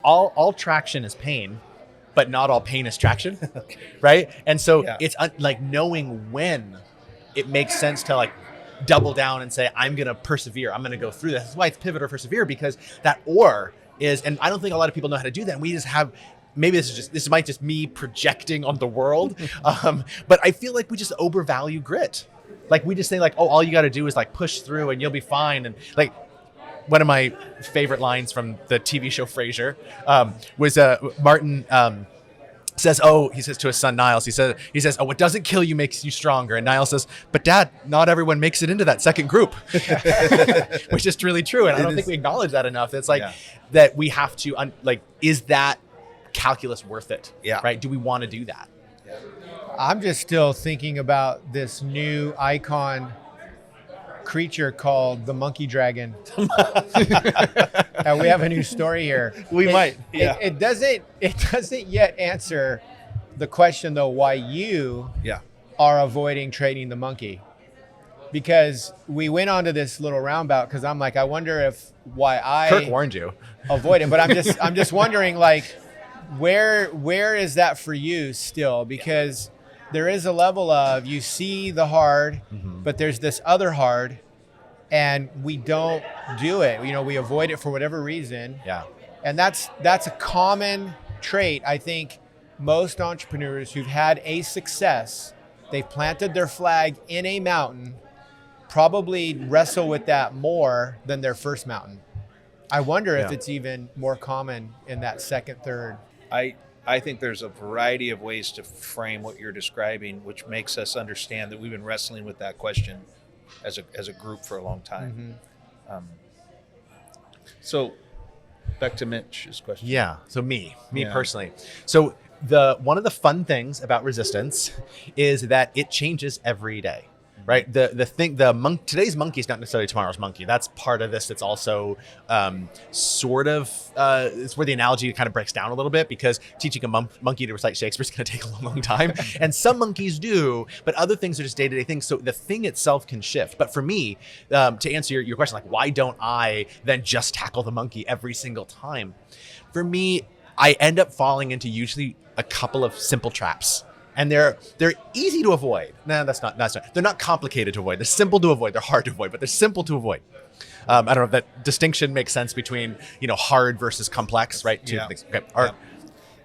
all traction is pain, but not all pain is traction, right? And so it's like knowing when it makes sense to like double down and say, I'm going to persevere. I'm going to go through this. That's why it's pivot or persevere, because that or is, and I don't think a lot of people know how to do that. And we just have, maybe this might just me projecting on the world. But I feel like we just overvalue grit. Like we just say like, oh, all you got to do is like push through and you'll be fine. And like one of my favorite lines from the TV show Frasier was Martin says, he says to his son Niles, he says, oh, what doesn't kill you makes you stronger. And Niles says, but Dad, not everyone makes it into that second group, which is really true. And I don't think we acknowledge that enough. It's like that we have to is that calculus worth it? Yeah. Right? Do we want to do that? Yeah. I'm just still thinking about this new icon creature called the monkey dragon. We have a new story here. It doesn't yet answer the question though, why you are avoiding trading the monkey. Because we went on to this little roundabout because I'm like, I wonder why I Kirk warned you. Avoid it. But I'm just wondering like where is that for you still? Because there is a level of you see the hard, but there's this other hard, and we don't do it. You know, we avoid it for whatever reason. Yeah. And that's a common trait. I think most entrepreneurs who've had a success, they've planted their flag in a mountain, probably wrestle with that more than their first mountain. I wonder if it's even more common in that second, third. I think there's a variety of ways to frame what you're describing, which makes us understand that we've been wrestling with that question as a group for a long time. So back to Mitch's question. Yeah. So me personally. So one of the fun things about resistance is that it changes every day. Right. Today's monkey is not necessarily tomorrow's monkey. That's part of this. It's also it's where the analogy kind of breaks down a little bit, because teaching a monkey to recite Shakespeare is going to take a long, long time. And some monkeys do, but other things are just day-to-day things. So the thing itself can shift. But for me, to answer your question, like, why don't I then just tackle the monkey every single time? For me, I end up falling into usually a couple of simple traps. And they're easy to avoid. No, that's not. They're not complicated to avoid. They're simple to avoid. They're hard to avoid, but they're simple to avoid. I don't know if that distinction makes sense between hard versus complex, right? Two things. Okay.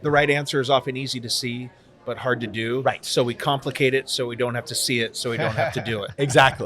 The right answer is often easy to see, but hard to do. Right. So we complicate it so we don't have to see it, so we don't have to do it. Exactly.